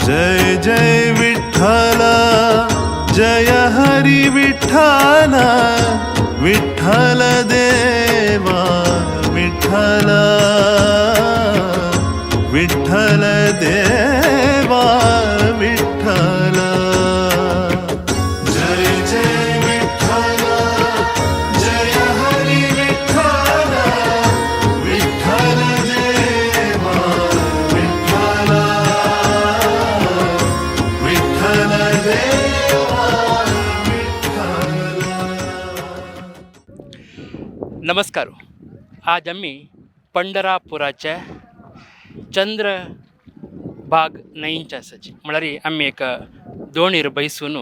जय जय विठ्ठल जय हरी विठ्ठल विठ्ठल देवा विठ्ठल विठ्ठल देवा विठ्ठल जय जय विठ्ठल जय हरी विठ्ठल विठ्ठल देवा विठ्ठल विठ्ठल देवा विठ्ठल. नमस्कार. आज आम्ही पंढरापुराच्या चंद्रभाग न्हंयच्या आसाची म्हळ्यार आम्ही एक दोणीर बैसून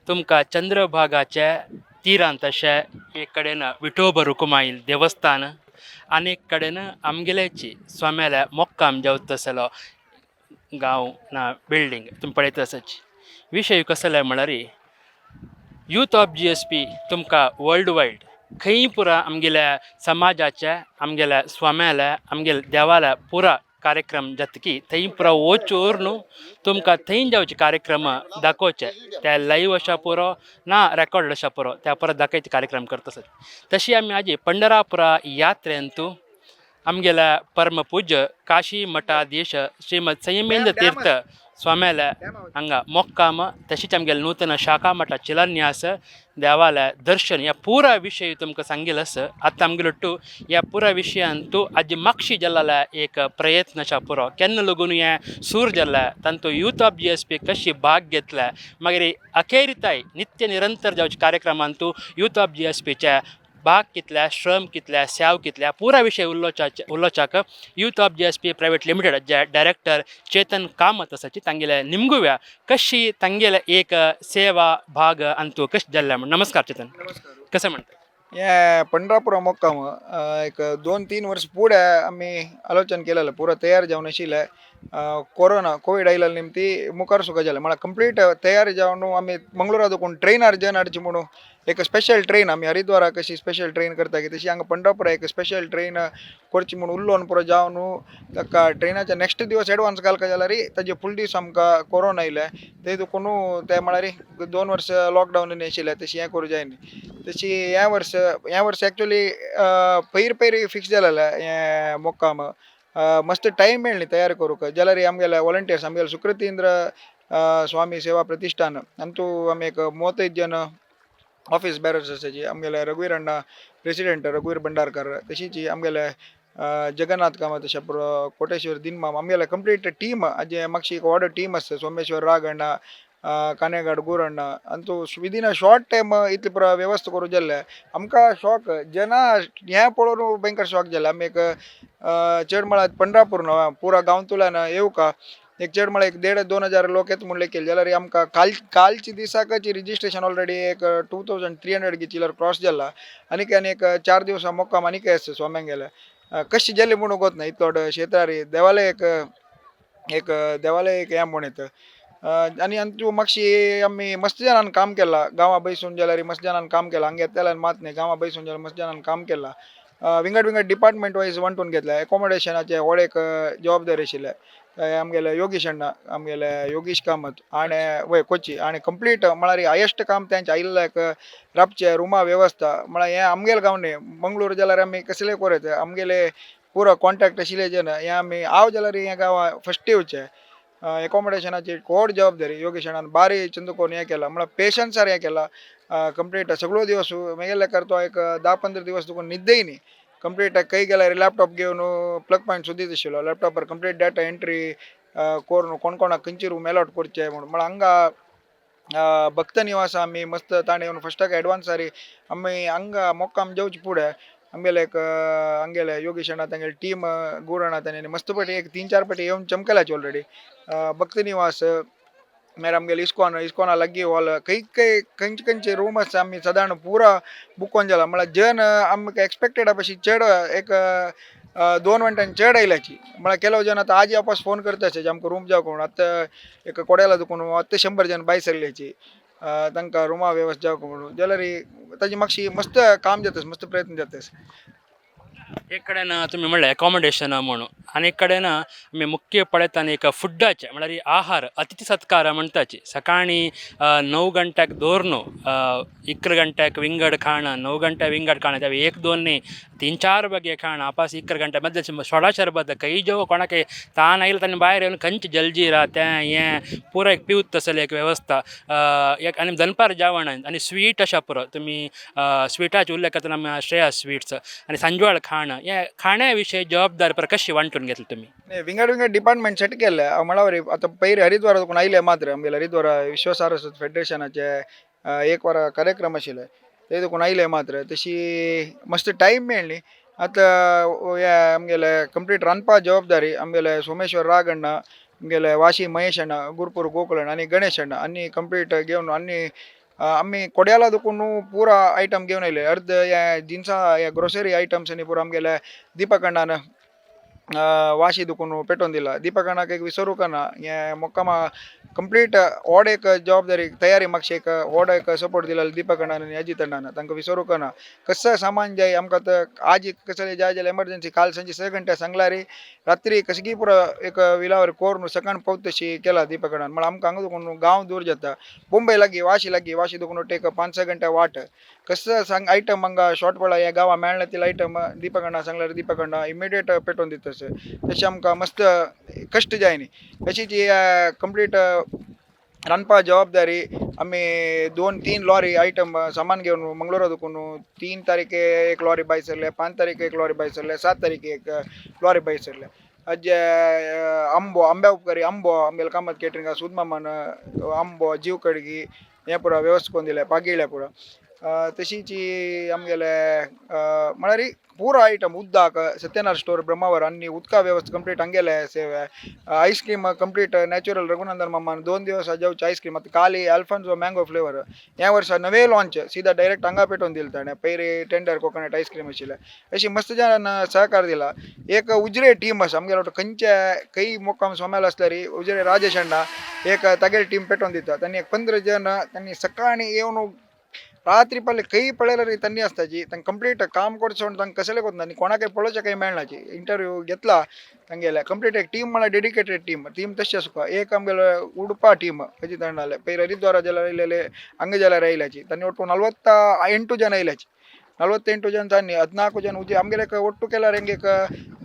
तुमकां चंद्रभागाच्या तिरांत अशें एक कडेन विठोबा रुक्माईल देवस्थान आनी एक कडेन आमगेल्याची स्वाम्याल्या मोक्काम जेवता तसलो गांव ना बिल्डींग तुमी पळयता आसाची. विशय कसो जाल्यार म्हळ्यार यूथ ऑफ GSB तुमकां वर्ल्ड वायड खंय पुरा आमगेल्या समाजाच्या आमगेल्या स्वाम्याल्या आमगेल्या देवाल्या पुरा कार्यक्रम जातकी थंय पुरा वचूर न्हू तुमकां थंय जावचे कार्यक्रम दाखोवचे ते लाईव्ह अशा पुरो ना रेकॉर्ड अशा पुरो त्या परत दाखयचे कार्यक्रम करता आसत. तशी आमी आज पंढरापुरा यात्रेंतू आमगेल्या परमपूज्य काशी मठाधीश श्रीमद संयमेंद्र तीर्थ स्वाम्याल्या हांगा मोक्काम तशीच आमगेल्या नूतन शाखा मठा शिलान्यास देवालय दर्शन ह्या पुरा विशय तुमकां सांगिल्लो आसा. आतां आमगेलो ह्या पुरा विशयान तूं आज मागशी जाल्ला एक प्रयत्न आसा पुरो केन्ना लागून हें सूर जाल्ला तांतूं यूथ ऑफ GSB कशी भाग घेतला मागीर अखेरिताय नित्य निरंतर जावच्या कार्यक्रमान तूं यूथ ऑफ GSBच्या भाग कितल्या श्रम कितल्या सेव कितल्या पुरा विशय उलोवच्याक youth of GSB private limited जे डायरेक्टर चेतन कामत आसाची तांगेले निमगुव्या कशी तांगेले एक सेवा भाग आनी तूं कशें जाल्ल्या म्हण. नमस्कार चेतन. कसं म्हणटा या पंढरापुरा मोक्काम एक 2-3 वर्ष पुढे आम्ही आलोचन केलेलं पुरा तयार जावन आशिल्ले. कोविड आयिल्ल्या निमती मुखार सुका जालें म्हळ्यार कंप्लीट तयार जावन आमी मंगळुरा देखून ट्रेनार जन हाडची म्हणून एक स्पेशल ट्रेन आमी हरिद्वारा कशी स्पेशल ट्रेन करता की तशी हांगा पंढरपुरा एक स्पेशल ट्रेन करची म्हणून उरलोन पुरो जावन ताका ट्रेनाच्या नेक्स्ट दिवस एडवान्स घालता जाल्यार ताजे फूल दीस आमकां कोरोना आयले ते देखून ते म्हळ्यार 2 वर्स लॉकडावन आशिल्ले तशी हें करूं जायना. तशी ह्या वर्स एक्चुअली पयर फिक्स जालेलें हें मोक्काम मस्त टायम मेळ्ळी तयार करूंक जाल्यार आमगेले वॉलंटियर्स आमगेले सुकृतींद्र स्वामी सेवा प्रतिष्ठान हातूंत आमी एक 35 जन ऑफिस बॅरर्स आसाची. आमगेले रघुवीर अण्णा प्रेसिडेंट रघुवीर भंडारकर तशीच आमगेले जगन्नाथ कामत अशें पुरो कोटेश्वर दिनमाम आमगेले कंप्लीट टीम आज मागशी एक व्हड टीम आसता. सोमेश्वर राग अण्णा कानेगाड गुर अण्णा Antu within a short time इतली पुरो वेवस्था करूं जाल्ले आमकां शॉक जना हें पळोवन भयंकर शॉक जालें. आमी एक चड म्हळ्यार पंढरापूर न्हू पुरा गांवतुल्यान येवका एक चड म्हळ्यार 1,500-2,000 लोक येता म्हणले केले जाल्यार आमकां कालची दिसाची रिजिस्ट्रेशन ऑलरेडी एक 2,300 चिलर क्रॉस जाला आनीक एक 4 दिवस मोक्काम आनीक आसता स्वाम्यांक गेले कशी जाली म्हणून वच ना इतलो शेतारी देवालय एक हें म्हणत आनी तूं मातशी आमी मस्त जाणान काम केलां गांवां बैसून जाल्यार मस्त जाणान काम केलां हांगा येतल्यान मात न्ही गांवां बैसून जाल्यार मस्त जाणान काम केलां. विंगड डिपार्टमेंट वायज वांटून घेतल्या एकोमोडेशनाचे व्हड एक जबाबदारी आशिल्ले आमगेले योगेश अण्णा आमगेले योगेश कामत आनी वय कोची आनी कंप्लीट म्हळ्यार हायेस्ट काम तेंचे आयिल्लें एक राबचे रुमा वेवस्था म्हळ्यार हें आमगेले गांव न्ही मंगळूर जाल्यार आमी कसले करत आमगेले पुरो कॉन्टॅक्ट आशिल्ले जेन्ना हें आमी हांव जाल्यार हें गांवां फस्ट येवचें एकोमोडेशनाची व्हड जबाबदारी योगेश अण्णान बारी चिंत करून हें केलां म्हळ्यार पेशन्सार हें केलां कंप्लीट सगळो दिवस मागेले करतो एक 10-15 दिवस देखून न्हिदय न्ही कंप्लीट खंय गेल्यार लॅपटॉप घेवन प्लग पॉयंट सुद्दां आशिल्लो लॅपटॉपार कंप्लीट डाटा एंट्री करून कोण कोणाक खंयची रूम अलॉट करचे म्हणून म्हळ्यार हांगा भक्त निवास आमी मस्त ताणें येवन फस्टाक एडवान्सारी आमी हांगा मोक्काम जेवचे फुडें आमगेले एक आमगेले योगेश अण्णा तांगेले टीम गुर अण्णा ताणें मस्त पेटी एक 3-4 पेटी येवन चमकल्याचे ऑलरेडी भक्त निवास मागीर आमगेले इस्कॉना लागीं हॉल खंयचे रूम आसा आमी सादारण पुरा बूक कोन्न जाला म्हळ्यार जन आमकां एक्सपेक्टेडा भशेन चड एक 2 वंटांनी चड आयल्याची म्हळ्यार केलो जन आतां आज वापस फोन करता आसचे आमकां रूम जावं कोण आतां एक कोड्याला देखून आतां 100 जन भायर सरल्याची तांकां रुमा वेवस्था जावं म्हणून जाल्यार ताजी मातशी मस्त काम जाता मस्त प्रयत्न जाता. एक कडेन तुमी म्हणलें एकोमोडेशन म्हणून आनी कडेन आमी मुख्य पळयत आनी एक फुड्डाचे म्हळ्यार आहार अतिथी सत्कार म्हणटाची सकाळी 9 गंट्याक दवरनो 11 गंट्याक विंगड खाण 9 गंट्या विंगड खाण त्या 1-2 न्ही 3-4 बगे खाण आपास 11 गंट्या मध्य सोडा शरबत कई जो कोणाके तान आयला तांणी भायर येवन खंयची जलजिरा तें हें पुरो एक पिवत तसले एक वेवस्था एक आनी दनपार जेवण आनी स्वीट अशा पुरो तुमी स्वीटाचे उल्लेख करतना आमी श्रेया स्वीट्स आनी सांजवाळ खाण हे खाण्या विशयी जबाबदारी पर कशी वांटून घेतली तुमी नाही विंगड विंगड डिपार्टमेंट सेट केले म्हळावर आता पयरे हरिद्वार कोण आयले मात्र आमगेले हरिद्वार विश्व सारस्वत फेडरेशनाचे एक वर कार्यक्रम आशिल्ले ते देखून आयले मात्र तशी मस्त टायम मेळ्ळी आता हे आमगेले कंप्लीट रांदपा जबाबदारी आमगेले सोमेश्वर राग अण्णा आमगेले वाशी महेश अण्णा गुरुपूर गोकुळ आनी गणेश अण्णा आनी कंप्लीट घेवन आनी आम्ही कोड्याला दुखून पुरा आयटम घेवन आयले अर्ध हे जिन्सा हे ग्रोसरी आयटम्स आनी पुरो आमगेले दीपक अण्णान वाशी दुखून पेटोवन दिला दीपक अण्णाक एक विसरू ना हे मोक्कामा कंप्लीट व्हड एक जबाबदारी तयारी मागशी एक व्हड एक सपोर्ट दिला दीपक अण्णान आनी अजित अण्णान तांकां विसरू ना कसं सामान जाय आमकां तर आज कसले जाय जाल्यार एमर्जन्सी काल सांजे 6 घंटे सांगला रे रात्री कशें पुरो एक विलावर कोर सकाळ पावत तशी केला दीपक अण्णान म्हळ्यार आमकां हांगा दुखून गांव दूर जाता मुंबय लागीं वाशी दुखून एक 5-6 घंटे वाट कसं सांग आयटम हांगा शॉर्ट पडला हे गांवां मेळना ते आयटम दीपक अण्णा सांगल्यार दीपक अण्णा इमिडिएट पेटोवन दिता तशें आमकां मस्त कश्ट जाय न्ही तशीच कंप्लीट रांदपा जबाबदारी आमी 2-3 लॉरी आयटम सामान घेवन मंगळुरा दुखून 3 तारीखे एक लॉरी भायर सरले 5 तारीखे एक लॉरी भायर सरले 7 तारीखे एक लॉरी भायर सरले अजे आंब्या उपकारी आमगेले कामत केटरिंगा सुदमामान आंबो जीव कडगी हें पुरो वेवस्था करून दिले पागिळ्ळे पुरो तशीच आमगेले म्हळ्यार पुरो आयटम उदक सत्यनारायण स्टोर ब्रह्मावर आनी उदका वेवस्था कंप्लीट हांगेले सेवे आयस्क्रीम कंप्लीट नॅचरल रघुनंदन मामान 2 दिवस जेवचे आयस्क्रीम आतां काली अल्फान्सो मँगो फ्लेवर ह्या वर्सा नवे लॉन्च सीधा डायरेक्ट हांगा पेटोवन दिले ताणें पयरे टेंडर कोकोनट आयस्क्रीम आशिल्ले अशी मस्त जणांन सहकार दिला एक उजरे टीम आसा आमगेलो खंयचे खंय मोक्काम सोम्याल आसल्यार उजरे राजेश अण्णा एक तागेली टीम पेटोवन दिता तांणी एक 15 जण तांणी सकाळी येवन रात्री पडले खंय पळयल्यार तांणी आसताची तांकां कंप्लीट काम करचो तांकां कसले कोतना आनी कोणाकय पळोवचें काही मेळनाची इंटरव्यू घेतला तांगेले कंप्लीट एक टीम म्हळ्यार डेडिकेटेड टीम तशी आसुका एक आमगेलो उडपा टीम अजित अण्णाले पयर हरिद्वारा जाल्यार आयलेले हांगा जाल्यार आयल्याची तांणी ಒಟ್ಟು 48 जन आयल्याची 48 जन तांणी 14 जन उजे आमगेले ಒಟ್ಟು केल्यार हेंगे एक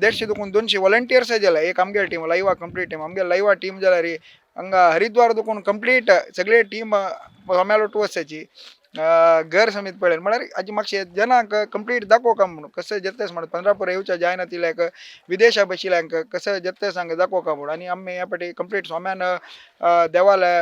150 दुखून 200 वॉलंटियर्स जाल्यार एक आमगेली टीम लायवा कंप्लीट टीम आमगेली लायवा टीम जाल्यार हांगा हरिद्वार दुखून कंप्लीट सगळे टीम सोम्याल ಒಟ್ಟು वसाची घर समीत पळेल म्हळ्यार हाजी मातशें जनांक कंप्लीट दाखोवका म्हणून कसं जत्तेस म्हणून पंढरपूर येवच्या जायना तिल्याक विदेशा बशिल्यांक कसं जत्तेस हांगा दाखोवका म्हणून आनी आमी ह्या फाटी कंप्लीट सोम्यान देवाले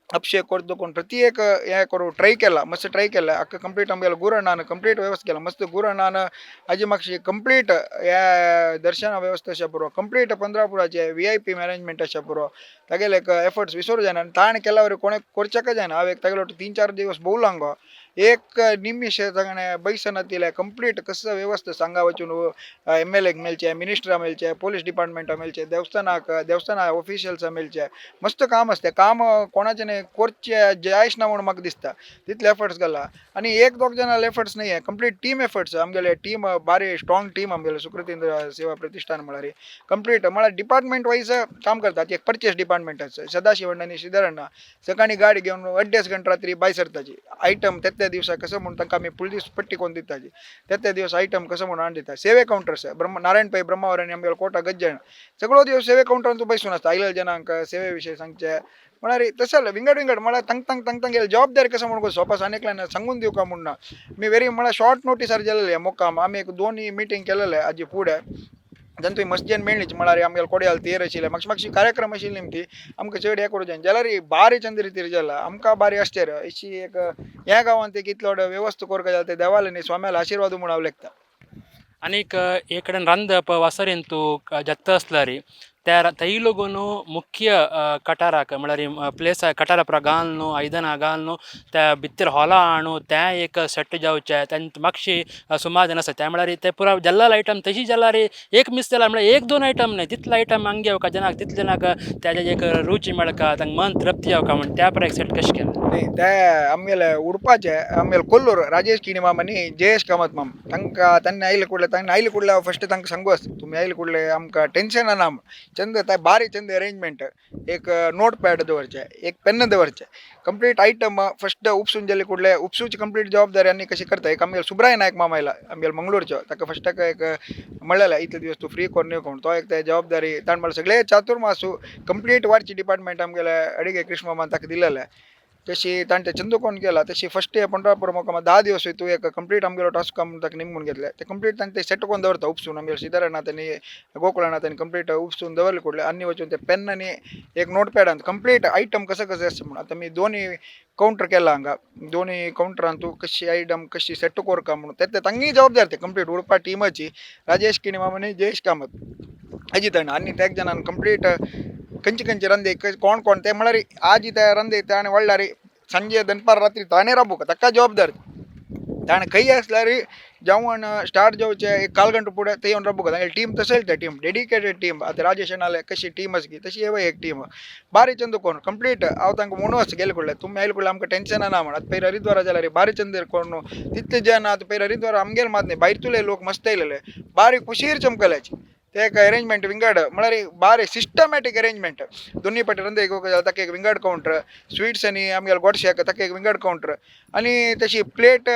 अभिषेक करतो कोण प्रति एक हे करू ट्राय केला मस्त ट्राय केला अख्खा कंप्लीट आमगेलो गुरण्णान कंप्लीट वेवस्था केला मस्त गुरण्णान हाजी मातशी कंप्लीट हे दर्शना वेवस्था अशा पुरो कंप्लीट पंढरपुराचे VIP मॅनेजमेंट अशा पुरो तागेले एक एफर्ट्स विसरू जायना आनी ताण केला वरी कोणे करचेक जायना हांव एक तागेलो 3-4 दिवस भोवलो हांगा एक निमिष ताणें बैसन दिले कंप्लीट कसं व्यवस्था सांगा वचून MLA मेळचे मिनिस्टरा मेळचे पोलीस डिपार्टमेंटा मेळचे देवस्थाना ऑफिशियल्स मेळचे मस्त काम असते काम कोणाचे नाही करचे जायच ना म्हणून म्हाका दिसता तितले एफर्ट्स घाला आनी 1-2 जणांले एफर्ट्स नाही आहे कंप्लीट टीम एफर्ट्स आमगेले टीम बारी स्ट्रॉंग टीम आमगेले सुकृतेंद्र सेवा प्रतिष्ठान म्हळ्यार कंप्लीट म्हळ्यार डिपार्टमेंट वाईज काम करतात एक परचेस डिपार्टमेंट सदाशिव अण्णा आनी श्रीधर अण्णा सकाळी गाडी घेवन 8 घंटे रात्री भायर सरताची आयटम त्या दिवसा कसं म्हणून तांकां आमी पुलीस पट्टी कोरून दिताची त्या दिवस आयटम कसं म्हणून हाडून दिता सेवे काउंटर्स नारायण पै ब्रह्मावर आनी आमगेलो कोटा गज्जण सगळो दिवस सेवे काउंटरान तूं बसून आसता आयल्या जनांक सेवे विशयी सांगचे म्हळ्यार तशें विंगड म्हळ्यार तांकां गेले जबाबदारी कसं म्हणून सोपास अनेकल्यान सांगून दिवका म्हणून मी वेरी म्हळ्यार शॉर्ट नोटीसार गेलेले मोक्काम आमी एक 2 मिटींग केलेले हाजे फुडें जाणा तुवें मस्जिद मेळ्ळीच म्हळ्यार आमगेलो कोड्याल तेर आशिल्ले मातशी कार्यक्रम आशिल्ली ती आमकां चड हें करूं जाय जाल्यार बारी चंद्री तीर जाला आमकां बारी आसचेर अशी एक ह्या गांवांत एक इतलो वेवस्था करता जाल्यार ते देवाले न्ही स्वाम्याल आशिर्वाद म्हूण हांव लेखता आनीक एक कडेन रांदप वासरेन तूं जेत्ता आसल्यार त्या थंय लागून मुख्य कटाराक म्हळ्यार प्लेस कटारा पुरा घाल न्हू आयदनां घाल न्हू त्या भितर हॉलां हाडूं तें एक सेट जावचें तें मातशी सुमार जाण आसा त्या म्हळ्यार ते पुरा जल्लाल आयटम तशी जाल्यार एक मिस जाला म्हळ्यार एक दोन आयटम न्हय तितले आयटम हांगा येवका जनाक तितले जनाक त्याचे एक रुची मेळका तांकां मन तृप्ती येवका म्हण त्या पर एक सेट कशें केलें नाही ते आमगेले उडपाचे आमगेले कोल्लूर राजेश किणी माम आणि जयेश कामत माम तांकां तांणी आयले कुडले फस्ट तांकां सांगूस तुमी आयले कुडले आमकां टेन्शन ना चंद ते बारी चंद अरेंजमेंट एक नोट पॅड दवरचे एक पेन दवरचे कंप्लीट आयटम फस्ट उपसून गेले कुडले उपसूची कंप्लीट जबाबदारी आनी कशी करता एक आमगेले सुब्राय नायक माम आयला आमगेले मंगळूरचो ताका फस्ट ताका एक म्हणलें इतले दिवस तूं फ्री कोरून कोण तो एक ते जबाबदारी ताण म्हळ्यार सगळे चातुर्मासू कंप्लीट वारची डिपार्टमेंट आमगेले अडिगे कृष्ण मामान ताका दिलेले तशी ताणें चंदू कोण केला तशी फस्ट पंढरपूर मोकामा 10 दिवस तू एक कंप्लीट आमगेलो टास्क काम ताका निमून घेतले ते कंप्लीट ताणें ते सेट करून दवरता उपसून आमगेले सिद्धारायणा त्यांनी गोकुळाना त्यांनी कंप्लीट उपसून दवरले कुडले आनी वचून ते पेन आनी एक नोट पॅडान कंप्लीट आयटम कसं कसं आसता म्हणून आतां मी दोन्ही काउंटर केला हांगा दोन्ही काउंटरान तूं कशी आयटम कशी सेट कोरका म्हणून ते तांगी जबाबदार ते कंप्लीट उडपा टिमाची राजेश किणी माम आनी जयेश कामत हाजी ताणें आनी ते एक जणान कंप्लीट खंयचे रंदे कोण कोण ते म्हळ्यार आज ते रंदे ताणें वाडल्यार संजे दनपार रात्री ताणें राबूक ताका जबाबदार ताणें खंय आसल्यार जेवण स्टार्ट जावचे एक काल गंटो फुडें ते येवन राबूक तांगेली टीम तसली ते टीम डेडिकेटेड टीम आतां राजेश नाले कशी टीम आसगी तशी येवं एक टीम बारी चंद कोण कंप्लीट हांव तांकां म्हणून गेले कुडले तुमी आयले कुडले आमकां टेन्शन ना म्हण आतां पयर हरिद्वारा जाल्यार बारी चंदेर कोण तितले जन आतां पयर हरिद्वारा आमगेर मात न्ही भायरतुले लोक मस्त येयलेले बारी खुशीर चमकल्याचे ते एक अरेंजमेंट विंगड म्हळ्यार बारी सिस्टमॅटीक अरेंजमेंट दोनी पाटी रंदे एक ताका एक विंगड काउंटर स्वीट्स आनी आमगेले गोडशेक ताका एक विंगड काउंटर आनी तशी प्लेट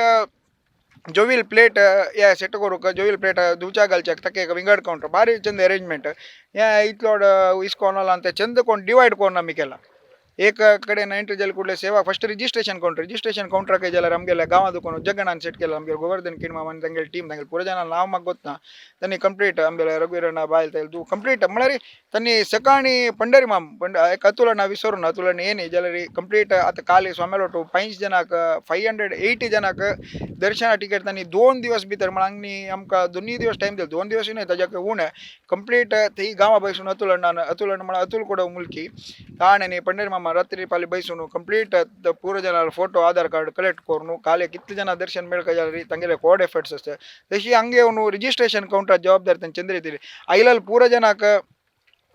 जोवील प्लेट हे सेट करूंक जोवील प्लेट धुवच्या घालच्याक ताका एक विंगड काउंटर बारी चंद अरेंजमेंट हे इतलो इस्कॉनाला ते चंद कोण डिवायड करून आमी केला एक कडेन एंट्री जाले कुडले सेवा फस्ट रजिस्ट्रेशन काउंटराक जाल्यार आमगेल्या गांवां दुकान जगनान सेट केला आमगे गोवर्धन किण मामान तांगेली टीम तांगेले पुरो जाणां नांव म्हाका गोत्ता तांणी कंप्लीट आमगेले रघुवीरण्णा बायल तेल तूं कंप्लीट म्हळ्यार तांणी सकाळी पंढरी माम एक अतुलना विसरून अतुलना येनी जाल्यार कंप्लीट आतां काल सोमेलो टू 5 जनाक 580 जनाक दर्शना टिकेट तांणी 2 दिवस भितर म्हळ्यार आमकां 2 दिवस टायम दिलो 2 दिवस न्हय ताज्याक उणें कंप्लीट थंय गांवां बसून अतुल म्हळ्यार अतुल कोडो मुलकी ताणें पंढरी मामा रात्री पाली बसून कंप्लीट पूरा जनार फोटो आधार कार्ड कलेक्ट करून काले कितले जना दर्शन मेळका जाल्यार तांगेले कोड एफर्ट्स आसता तशी हांगा येवन रजिस्ट्रेशन काउंटर जबाबदार तांणी चंद्र दिली आयलाल पुरो जनाक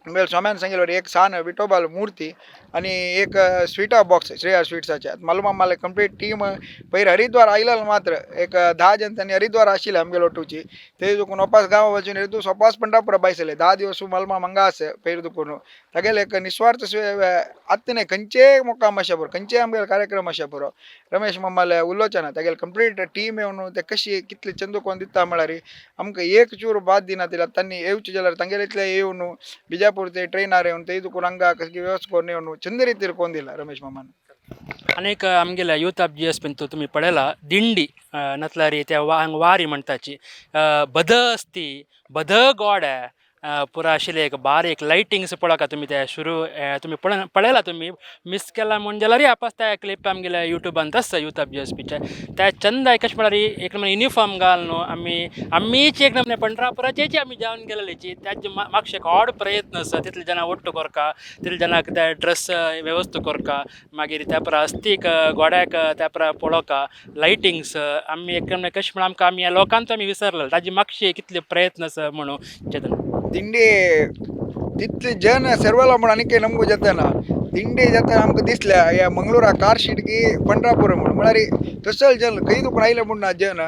स्वाम्यान सांगिल्लो एक सान विठोबाल मूर्ती आनी एक स्वीटा बॉक्स श्रेया स्वीट्साचे मालूम आम्हाला कंप्लीट टीम पयर हरिद्वार आयलाल मात्र एक 10 जन त्यांनी हरिद्वार आशिल्ले आमगेलो टूची ते दुखून वपास गांवा वचून हेतू वपास पंढरपुरा बायसले 10 दिवस मालमा मंगा आसे पयर दुखून तागेले एक निस्वार्थ आत्तने खंयचे मुक्काम अशें पुरो खंयचे आमगेले कार्यक्रम अशें पुरो रमेश मामाले उलोचना तागेले कंप्लीट टीम येवन ते कशी कितले चंदू कोण दिता म्हळ्यार आमकां एक चूर बाद दिना दिला तांणी येवचे जाल्यार तांगेले इतले येवन बिजापूर ते ट्रेनार येवन ते दुखून हांगा कशी व्यवस्था करून येवन चंद रितीर कोण दिला रमेश मामान अनेक आमगेल्या यूथ ऑफ GSB तो तुम्ही पळयला दिंडी नतलारी त्या वारी म्हणटाची बद असती बद गोडे पुरा आशिल्ले एक बारीक लायटिंग्स पळोवका तुम्ही ते शुरू तुम्ही पळयला तुम्ही मिस केला म्हण जाल्यार आपास त्या क्लिप आमगेल्या युट्यूबान आसता यूथ ऑफ GSBचे त्या चंद कशें म्हळ्यार एक नंबर युनिफॉर्म घाल न्हू आमीच एक नंबर पंढरपुराचेची आमी जावन गेलेलीची त्याचे मागशे एक ऑड प्रयत्न आसा तितले जाणां ओट्ट करका तितले जाणांक ते ड्रेस वेवस्था करका मागीर त्या परा अस्तीक गोड्याक त्या परा पळोवका लायटिंग्स आमी एक नंबर कशें म्हळ्यार आमकां आमी लोकांचो आमी विसरलेलो ताजे मागशे कितले प्रयत्न आसा म्हणून चेतन दिंडी तितले जन सर्वला म्हणून आनी काही नमगू जातना दिंडी जाता आमकां दिसल्या ह्या मंगळुरा कार शीट की पंढरपूर म्हळ्यार तसल जन खंय दुखून आयले म्हूण ना जन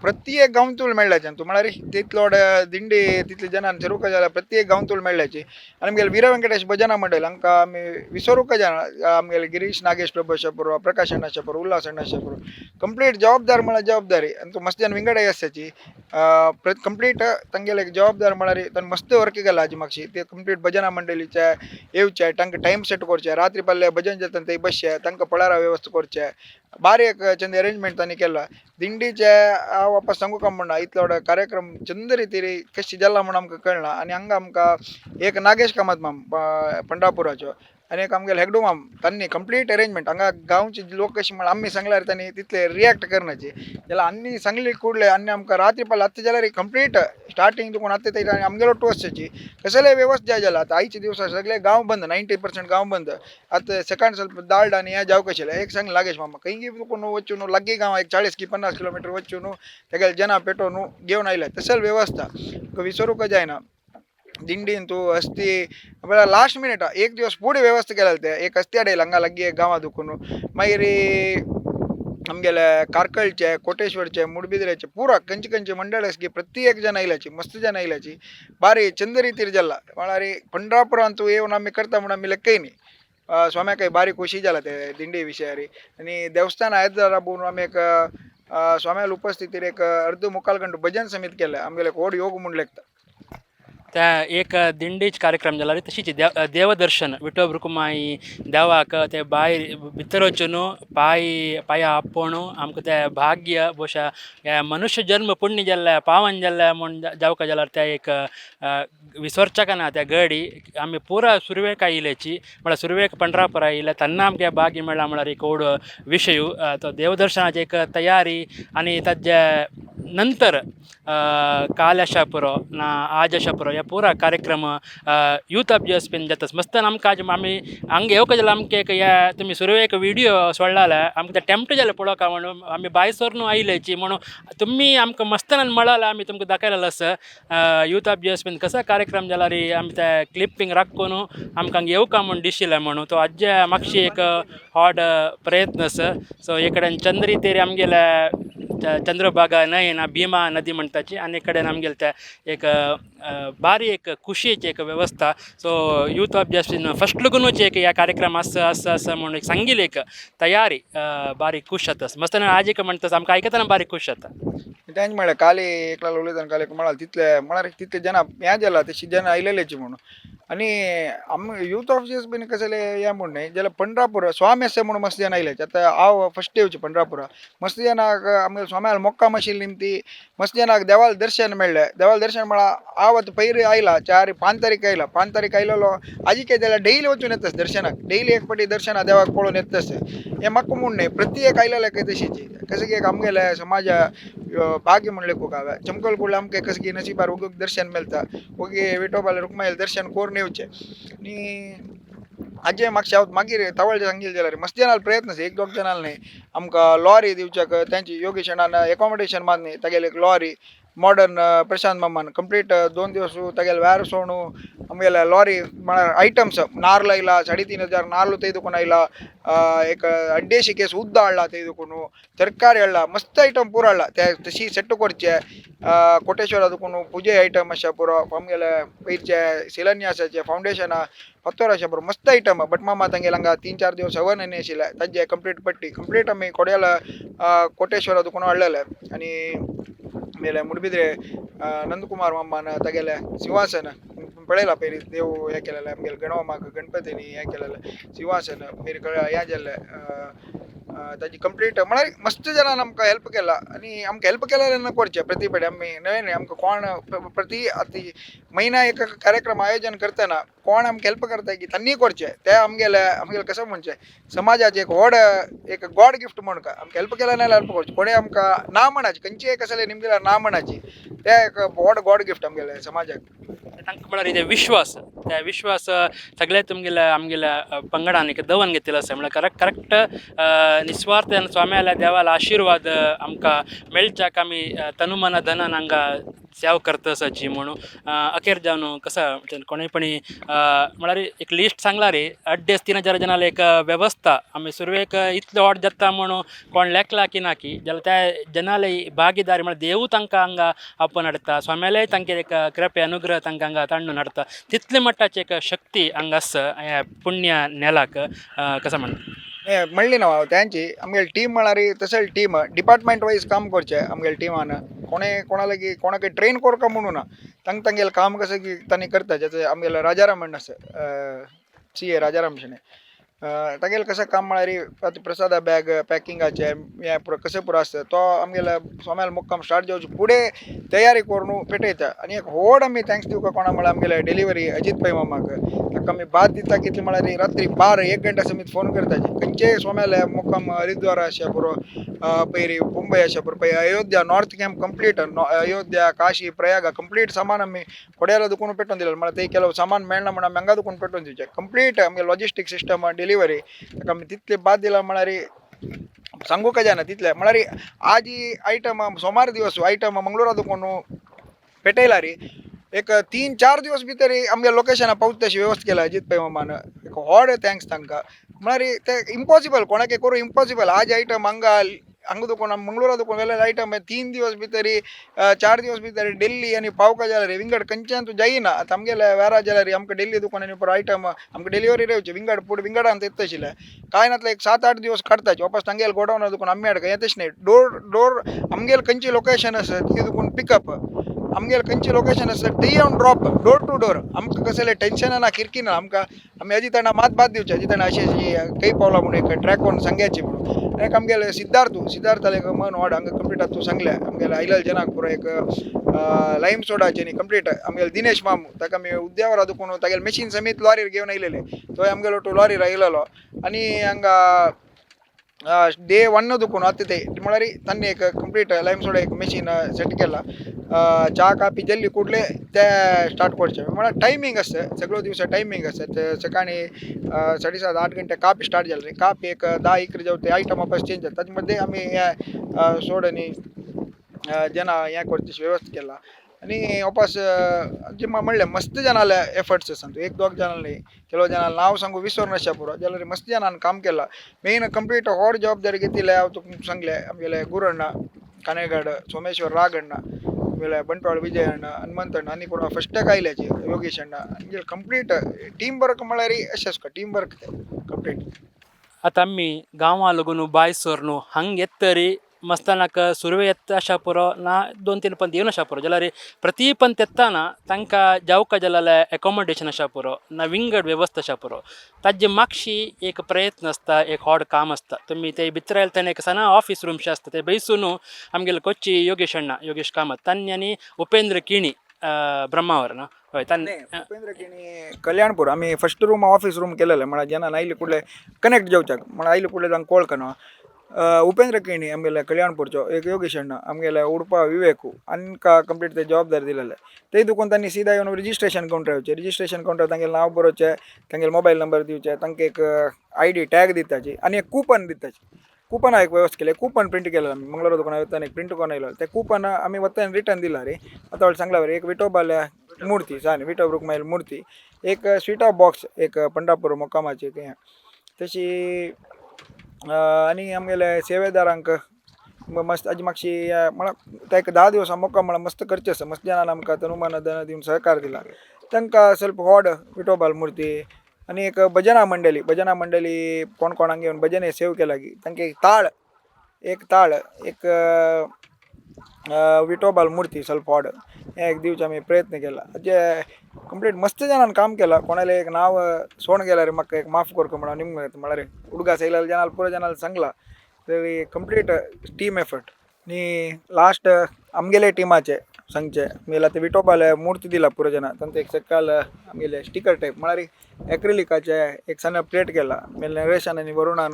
प्रत्येक गांवतूल मेळ्ळ्याचे तूं म्हळ्यार तितलो दिंडी तितले जनान सरूंक जाल्यार प्रत्येक गांवतूल मेळ्ळ्याची आनी आमगेले वीर व्यंकटेश भजना मंडळ हांकां आमी विसरूंक जायना आमगेले गिरीश नागेश प्रभू अशें पुरो प्रकाश अण्णा अशें पुरो उल्हास अण्णा अशें पुरो कंप्लीट जबाबदार म्हळ्यार जबाबदारी आनी तूं मस्त जन विंगड आसची कंप्लीट तांगेले जबाबदार म्हळ्यार ताणें मस्त वर्क केला हाजी मागशी ते कंप्लीट भजना मंडळीचे येवचे तांकां टायम सेट करचे रात्री पाल्ले भजन जाता थंय बसचे तांकां पळारा वेवस्था करचे बारी एक चंद अरेंजमेंट तांणी केला दिंडीचे हांव वापस सांगू का म्हणना इतलो कार्यक्रम चंद रितीर कशी जाला म्हण आमकां कळना आनी हांगा आमकां एक नागेश कामत माम पंढरपुराचो आनी एक आमगेले हेगडूम तांणी कंप्लीट अरेंजमेंट हांगा गांवचे लोक कशें म्हळ्यार आमी सांगल्यार तांणी तितले रिएक्ट करनाचे जाल्यार आनी सांगले कुडले आनी आमकां रात्री पावले आतां जाल्यार कंप्लीट स्टार्टींग देखून आतां थंय आनी आमगेलो टोस्टची कसले वेवस्था जाय जाल्यार आतां आयचे दिवसा सगळे गांव बंद 90% गांव बंद आतां सेकंड ಸ್ವಲ್ಪ दाल्ड आनी हें जावं कशें एक सांग लागेश मामा खंय देखून वचून लग्गी गांव एक 40 की 50 किलोमीटर वचून तेगेले जना पेटोवन घेवन आयले तसल वेवस्था विसरूंक जायना दिंडीन तूं हस्ती म्हळ्यार लास्ट मिनीट एक दिवस पुढे वेवस्था केलेले ते एक हस्ती हाडयला हांगा लग्गी एक गांवां दुखून मागीर आमगेले कारकळचे कोटेश्वरचे मुडबिद्रेचे पुरा खंयचे मंडळ आसा प्रत्येक जन आयल्याची मस्त जन आयल्याची बारी चंद रितीर जाल्ला म्हळ्यार पंढरपुरांत तूं येवन आमी करता म्हणून आमी लेखय न्ही स्वाम्याक बारी खुशी जाला ते दिंडी विशयारी आनी देवस्थान आयज राबून आमी एक स्वाम्याल उपस्थितीर एक अर्द मुखाल घंटो भजन समीत केलें आमगेले व्हड योग म्हूण लेखता त्या एक दिंडीच कार्यक्रम जाला तशीच देवदर्शन विठोब रुक्माई देवाक ते भायर भितर वचून पांयां आपोवन आमकां ते भाग्य भशा हे मनुश्य जन्म पुण्य जाल्ले पावन जाल्ले म्हूण जावका जाल्यार ते एक विसरचें ना त्या घडी आमी पुरा सुरवेक आयिल्ल्याची म्हळ्यार सुरवेक पंढरपुरा आयिल्ले तेन्ना आमकां भाग्य मेळ्ळा म्हळ्यार एक व्हड विशय तो देवदर्शनाची एक तयारी आनी ताजे नंतर काल आसा पुरो ना आज आसा पुरो हे पुरा कार्यक्रम यूथ ऑफ GSBन जाता मस्त आमकां आज आमी हांगा येवंक जाल्यार आमकां एक हे तुमी सुरवेक विडियो सोडला जाल्यार आमकां ते टेम्प्ट जालें पळोवका म्हणून आमी भायसर न्हू आयिल्ल्याची म्हणून तुमी आमकां मस्तनान म्हळाल्यार आमी तुमकां दाखयलेलो आसा यूथ ऑफ GSBन कसो कार्यक्रम जाल्यार आमी ते क्लिपिंग राखून आमकां हांगा येवका म्हूण दिशिल्लें म्हणून तो आज्या मागशी एक व्हड प्रयत्न आसा सो एक कडेन चंद्री तेरी आमगेले चंद्रभागा न्हंय ना भीमा नदी म्हणटाची आनी एक कडेन आमगेले ते एक बारी एक खुशयेची एक वेवस्था सो यूथ ऑफ GSBन फस्ट लगूनच एक ह्या कार्यक्रम आसा म्हणून एक सांगिल्ली एक तयारी बारी खूश जाता मस्त आज एक म्हणटा आमकां आयकतना बारी खूश जाता तेंच म्हळ्यार काली एकला उलयतना काली म्हळ्यार तितले जना हें जाला तशी जना आयलेलेची म्हणून आनी आमी यूथ ऑफ GSBन कसले हें म्हूण न्ही जाल्यार पंढरपूर स्वामी आसा म्हणून मस्त जाण आयल्याचे आतां हांव फस्ट येवचें पंढरपुरा मस्त जाणाक आमगे स्वाम्याल मोक्काम आशिल्ली निमती मस्त जाणाक देवाल दर्शन मेळ्ळें देवाल दर्शन म्हळ्यार हांव आतां पयलीं आयला 5 तारीख आयला 5 तारीख आयलोलो आजी कितें जाल्यार डेली वचून येतास दर्शनाक डेली एक फावटी दर्शना देवाक पळोवन येतास हें म्हाका म्हूण न्ही प्रत्येक आयलेले खंय तशीची कशें की एक आमगेले समाज भाग्य म्हणले खूब हांवें चमकल कुडले आमकां कशें की नशिबार वगूक दर्शन मेळटा वगी विठोबाल रुक्मायेल दर्शन करून येवचें आनी आजे म्हाका मागीर तावळचे सांगिल्ले जाल्यार मस्त जनाल प्रयत्न आसा एक दोग जनाल न्ही आमकां लॉरी दिवच्याक तेंची योगेशणान एकोमोडेशन मारनी तागेले एक लॉरी मॉडर्न प्रशांत मामान कंप्लीट 2 दिवस तागेले व्यार सोडून आमगेले लॉरी म्हळ्यार आयटम्स नार्ल आयला 3500 नार्ल थंय देखून आयला एक 150 केस उद्द हाडला थंय देखून तरकारी हाडला मस्त आयटम पुरो हाडला ते तशी सेट करचे कोटेश्वरा देखून पुजे आयटम आसा पुरो आमगेले पयरचे शिलान्यासाचे फावंडेशना पत्तर अशें पुरो मस्त आयटम बट मामा तांगेले हांगा 3-4 दिवस हवन आनी आशिल्ले तांचे कंप्लीट पट्टी कंप्लीट आमी कोड्याल कोटेश्वरा देखून हाडलेले आनी आमगेले मुडबिद्रे नंदकुमार मामान तागेले सिंहासन पळयला पयलीं देव हें केलेलें आमगेले गणोमाक गणपतीनी हें केलेलें सिंहासन मागीर हें जाल्लें ताजी कंप्लीट म्हळ्यार मस्त जनान आमकां हेल्प केला आनी आमकां हेल्प केल्यार न करचें प्रती फावटी आमी न्हय आमकां कोण प्रती म्हयना एक कार्यक्रम आयोजन करतना कोण आमकां हेल्प करता की तांणी करचें तें आमगेले कसो म्हणचें समाजाचें एक व्हड एक गॉड गिफ्ट म्हणून आमकां हेल्प केल्या नाल्यार हेल्प करचें कोणें आमकां ना म्हणाची खंयचें कसलें निमतार ना म्हणाची तें एक व्हड गॉड गिफ्ट आमगेले समाजाक तांकां म्हळ्यार ते विश्वास सगळे तुमगेले आमगेल्या पंगडान एक दवन घेतिल्लो आसा म्हळ्यार करेक्ट निस्वार्थान स्वाम्याल्या देवाला आशिर्वाद आमकां मेळच्याक आमी तनुमन धनान हांगा सेवा करता आसाची म्हणून अखेर जावन कसं कोणेपणी म्हळ्यार एक लिस्ट सांगला रे 3,000 जनाल एक वेवस्था आमी सुरवेक इतलो व्हड जाता म्हणून कोण लेखला की ना की जाल्यार त्या जनाले भागीदारी म्हळ्यार देवू तांकां हांगा आपोवन हाडटा स्वाम्यालेय तांचे एक कृपे अनुग्रह तांकां हांगा तांडून हाडटा तितले मट्टाची एक शक्ती हांगा आसा ह्या पुण्य नेलाक कसं म्हणटा म्हणली ना त्यांची आमगेली टीम म्हळ्यार तसली टीम डिपार्टमेंट वायज काम करचें आमगेले टिमान कोणा लागीं कोणाक ट्रेन करता म्हणून ना तांगेलें काम कशें की तांणी करता जशें आमगेलो राजाराम म्हणून आसा CA राजाराम शेणे तागेले कसं काम म्हळ्यार आतां प्रसादा बॅग पॅकिंगाचे हें पुरो कशें पुरो आसता तो आमगेले सोम्याल मुक्काम स्टार्ट जावचे फुडें तयारी करून पेटयता आनी एक व्हड आमी थँक्स दिवपाक कोणा म्हळ्यार आमगेले डिलिव्हरी अजीत पै मामाक ताका आमी बात दिता कितले म्हळ्यार रात्री 12-1 घंटा समीत फोन करताचे खंयचेय सोम्याल मुक्काम हरिद्वार आसया पुरो पयरी मुंबय आसया पुरो पळय Ayodhya north camp complete Ayodhya Kashi Prayag complete सामान आमी कोड्याला दुखून पेटोवन दिलें म्हळ्यार ते केलो सामान मेळना म्हणून आमी हांगा दुखून पेटोवन दिवचे कंप्लीट आमगे लॉजिस्टीक सिस्टम डिलिव्हरी ताका आमी तितले बाद दिला म्हळ्यार सांगूक जायना तितले म्हळ्यार आज ही आयटम सोमार दिवस आयटम मंगळुरा दुखून पेटयला रे एक 3-4 दिवस भितर आमगे लोकेशनार पावता तशी वेवस्था केला अजित पै मामान एक व्हड थँक्स तांकां म्हळ्यार ते इम्पॉसिबल कोणाक करूं इम्पॉसिबल आज आयटम हांगा दुखून मंगळुरा दुखून वेल्यार आयटम 3 दिवस भितर 4 दिवस भितर दिल्ली आनी पावका जाल्यार विंगड खंयच्यान तूं जायना आतां आमगेले वेरा जाल्यार आमकां दिल्ली दुखून आनी पुरो आयटम आमकां डिलिव्हरी रेवचे विंगड फूड विंगडान येता आशिल्ले कांय नातले एक 7-8 दिवस काडताचे वापस तांगेले गोडावनार दुखून आमी हाडका हें तशें न्ही डोर आमगेले खंयची लोकेशन आसा ती दुखून पिकअप आमगेले खंयची लोकेशन आसा ती येवन ड्रॉप डोर टू डोर आमकां कसले टेन्शन ना किरकी ना आमकां आमी अजी ताणा मात बाद दिवचे अजी ताणा अशी खंय पावला म्हणून एक ट्रॅक करून सांगयाची म्हणून एक आमगेले सिद्धार्थ एक मन व्हड हांगा कंप्लीट तूं सांगलें आमगेले आयलल जनाक पुरो एक लायम सोडाचे न्ही कंप्लीट आमगेले दिनेश मामू ताका आमी उद्यावरा दुखून तागेले मशीन समीत लॉरीर घेवन आयलेले तो आमगेलो टू लॉरीर आयलेलो आनी हांगा डे 1 दुखून आतां ते म्हळ्यार तांणी एक कंप्लीट लायम सोडा एक मशीन सेट केला चा कापी जल्ली कुडले ते स्टार्ट करचे म्हळ्यार टायमींग आसता सगळो दिवसा टायमींग आसता सकाळी 7:30-8 घंटे काप स्टार्ट जाले काप एक 10-11 जावन ते आयटम वापस चेंज जाता ताचे मध्ये आमी हे सोड आनी जेन्ना हें करची वेवस्था केला आनी वापस जे म्हणलें मस्त जनाले एफर्ट्स आसा तूं 1-2 जनाल न्ही केलो जनाल नांव सांगू विसर नाशा पुरो जाल्यार मस्त जनान काम केला मेन कंप्लीट व्हड जबाबदारी घेतिल्ले हांव तुका सांगलें आमगेले गुरण्णा कानेगड सोमेश्वर राग अण्णा आमगेले बंटवाळ विजय अण्णा हनुमंत अण्णा आनी कोण फस्टाक आयल्याचे योगेश अण्णा आमगेले कंप्लीट टीम वर्क म्हळ्यार अशें आसता टीम वर्क ते कंप्लीट आतां आमी गांवां लागून बाय सर न्हू हांगा येत तरी मस्तानाक सुरवे येता अशा पुरो ना 2-3 पंत येवन अशा पुरो जाल्यार प्रति पंत येताना तांकां जावका जाल्यार एकोमोडेशन अशा पुरो ना विंगड वेवस्था अशा पुरो ताजे मागशी एक प्रयत्न आसता एक व्हड काम आसता तुमी ते भितर आयले तेन्ना एक सना ऑफिस रूमशे आसता ते बैसून आमगेले कोच्ची योगेश कामत तांणी आनी उपेंद्र किणी ब्रह्मावर ना हय तांणी उपेंद्र किणी कल्याणपूर आमी फर्स्ट रूम ऑफिस रूम केलेले म्हळ्यार जेन्ना आयले कुडले कनेक्ट जावच्याक म्हळ्यार आयले कुडले तांकां कॉल करना उपेंद्र किणी आमगेले कल्याणपूरचो एक योगेश अण्णा आमगेले उडपा विवेकू आमकां कंप्लीट ते जबाबदारी दिलेले ते दुखून तांणी सीधा येवन रजिस्ट्रेशन कावंटर येवचे रजिस्ट्रेशन कावंटर तांगेलें नांव बरोवचें तांगेले मोबायल नंबर दिवचे तांकां एक ID टॅग दिताची आनी एक कूपन दिताची कूपना एक वेवस्था केले कूपन प्रिंट केलें आमी मंगळूर दुकानार वताना एक प्रिंट करून आयलो ते कूपन आमी वताना रिटर्न दिला रे आतां व्हडलें सांगला रे एक विठोबाल्या मुर्ती सांग विठोब रुक्मायेल मुर्ती एक स्वीट ऑफ बॉक्स एक पंढरपूर मुक्कामाची तें तशी आनी आमगेले सेवेदारांक मस्त अजी मातशी म्हळ्यार ते 10 दिवस मुक्काम म्हळ्यार मस्त करचें आसा मस्त जाणान आमकां तनुमान धन दिवन सहकार दिला तांकां ಸ್ವಲ್ಪ व्हड विठोबाल मुर्ती आनी एक भजना मंडळी कोण कोणाक घेवन भजन सेव केला की तांकां एक ताळ एक विठोबाल मुर्ती ಸ್ವಲ್ಪ व्हड हें एक दिवचे आमी प्रयत्न केला जे कंप्लीट मस्त जनान काम केला कोणाले एक नांव सोड गेला रे म्हाका एक माफ करता म्हणून निमगे म्हळ्यार उडगास येयला जनाल पुरो जनाल सांगला तरी कंप्लीट टीम एफर्ट आनी लास्ट आमगेले टिमाचे सांगचे मेला ते विठोबाले मुर्ती दिला पुरो जना तांकां एक सकल आमगेले स्टिकर टायप म्हळ्यार एक्रिलिकाचे एक सन प्लेट केला मेले नरेशान आनी वरुणान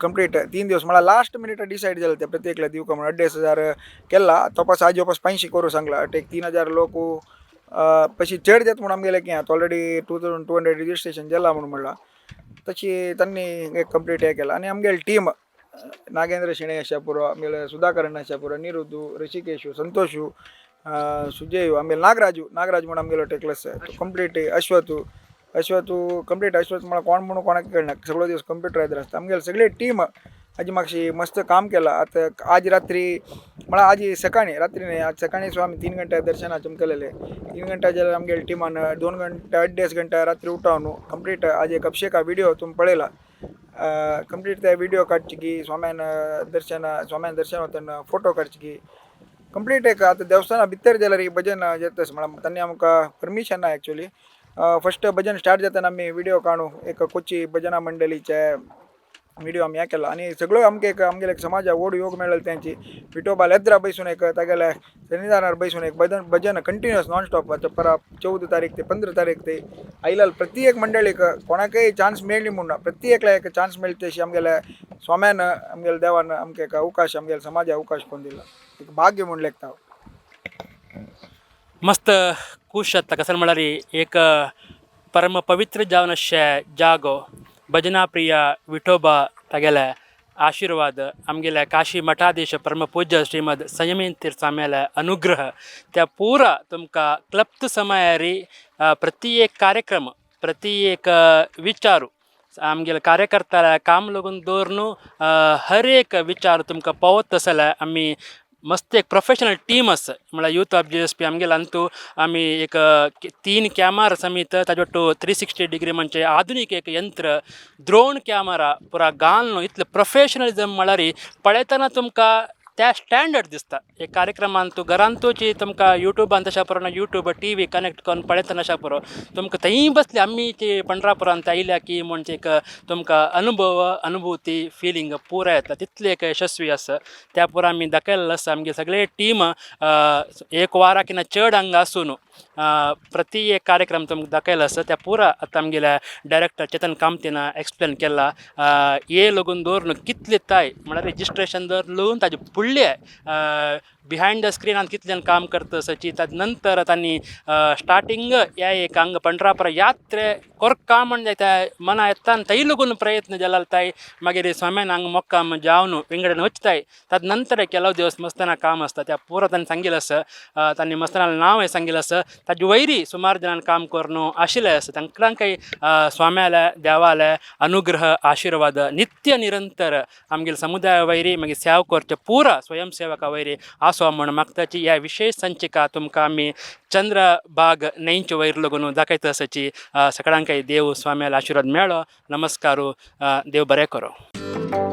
कंप्लीट 3 दिवस म्हळ्यार लास्ट मिनिट डिसायड जालें ते प्रत्येकला दिवका म्हणून 1,500 केला तोपास आज वापस 500 करूं सांगला एक 3,000 लोक पशी चड देत म्हणून आमगेले की ऑलरेडी 2,200 रजिस्ट्रेशन जाला म्हणून म्हणला तशी तांणी एक कंप्लीट हे केला आनी आमगेली टीम नागेंद्र शेणे अशा पुरो आमगेले सुधाकरण अशा पुरो निरुद्धू ऋषिकेशू संतोषू सुजयू आमगेले नागराजू म्हणून आमगेलो टेक्लस कंप्लीट अश्वतू कंप्लीट अश्वत म्हळ्यार कोण म्हणून कोणाक कळना सगळो दिवस कंप्युटर येत आसता आमगेले सगळे टीम हाजी मातशी मस्त काम केला आतां आज रात्री म्हळ्यार आज सकाळी रात्री न्ही आज सकाळी सो आमी 3 घंटा दर्शनाचे केलेले 3 घंटा जाल्यार आमगेले टिमान 2 घंटा 1.5 घंटा रात्री उठाव न्हू कंप्लीट आज एक अभिषेका व्हिडिओ तुमी पळयला कंप्लीट ते व्हिडिओ काडची की स्वाम्यान दर्शन वतना फोटो काडची की कंप्लीट एक आतां देवस्थाना भितर जाल्यार भजन येता म्हळ्यार तांणी आमकां परमिशन ना एक्चुअली फर्स्ट भजन स्टार्ट जाताना आमी व्हिडिओ काढू एक कोची भजना मंडळीचे व्हिडिओ आमी हे केला आणि सगळं आमगे एक समाजा ओढ योग मेळल त्यांची विठोबा लेद्रा बैसून एक तागेले सन्निधानार बैसून एक भजन कंटिन्युअस नॉन स्टॉप परा 14 तारीख ते 15 तारीख ते आयलाल प्रत्येक मंडळीक कोणाकय चान्स मेळ्ळी म्हणून प्रत्येकला एक चान्स मेळते अशी आमगेले स्वाम्यान आमगेले देवान आमके एक अवकाश आमगेले समाजा अवकाश कोण दिला एक भाग्य म्हूण लेखता मस्त खूश जाता कसं म्हळ्यार एक परम पवित्र जावन अशें जागो भजना प्रिय विठोबा तागेले आशीर्वाद आमगेले काशी मठाधीश परमपूज्य श्रीमद संयमी तीर्थामेले अनुग्रह त्या पुरा तुमकां क्लप्त समयारी प्रत्येक कार्यक्रम प्रत्येक विचारू आमगेले कार्यकर्ता काम लागून दवरून हर एक विचार तुमकां पावत आसले आमी मस्त एक प्रोफेशनल टीम आसा म्हळ्यार यूथ ऑफ GSB आमगेले अंतू आमी एक 3 कॅमेरा समीत ताजे वाटो 360 डिग्री म्हणजे आधुनीक एक यंत्र ड्रोन कॅमेरा पुरा घालून इतलें प्रोफेशनलिजम म्हळ्यार पळयतना तुमकां त्या स्टँडर्ड दिसता एक कार्यक्रमान तूं घरांतूची तुमकां युट्यूबान तशा पुरो यूट्यूब TV कनेक्ट करून पळयतना अशा पुरो तुमकां थंय बसले आमी ती पंढरापुरांत आयल्या की म्हणजे एक तुमकां अनुभूती फिलींग पुरा येता तितले एक यशस्वी आसा त्या पुरो आमी दाखयलेलो आसा आमगे सगळे टीम एक वारा किंवा चड हांगा आसून प्रति एक कार्यक्रम तुमकां दाखयलो आसा त्या पुरा आतां आमगेल्या डायरेक्टर चेतन कामतीन एक्सप्लेन केला हे लागून दवरून कितले ताय म्हळ्यार रेजिस्ट्रेशन धरून ताजे फुडले बिहायंड द स्क्रीनान कितल्यान काम करता सची ताजे नंतर तांणी स्टार्टींग ह्या एक हांगा पंढरापुरा यात्रे कोरका म्हण जाय मना येता थंय लागून प्रयत्न जाला ताय मागीर स्वाम्यान हांगा मोक्काम जावन विंगडन वचताय ताजे नंतर ಕೆಲವು दिवस मस्ताना काम आसता त्या पुरा तांणी सांगिल्लें आसा तांणी मस्ताना नांव सांगिल्लें आसा ताजे वयरी सुमार जणांनी काम करून आशिल्लें आसा तांकांय स्वाम्याले देवाले अनुग्रह आशीर्वाद नित्य निरंतर आमगेले समुदाया वयरी मागीर सेवा करचे पुरा स्वयंसेवका वयरी आसो म्हण मागताची ह्या विशेष संचिका तुमकां आमी चंद्रभाग 9 वयर लागून दाखयता आसाची सगळ्यांकय देव स्वाम्याले आशीर्वाद मेळ्ळो नमस्कारू देव बरें करो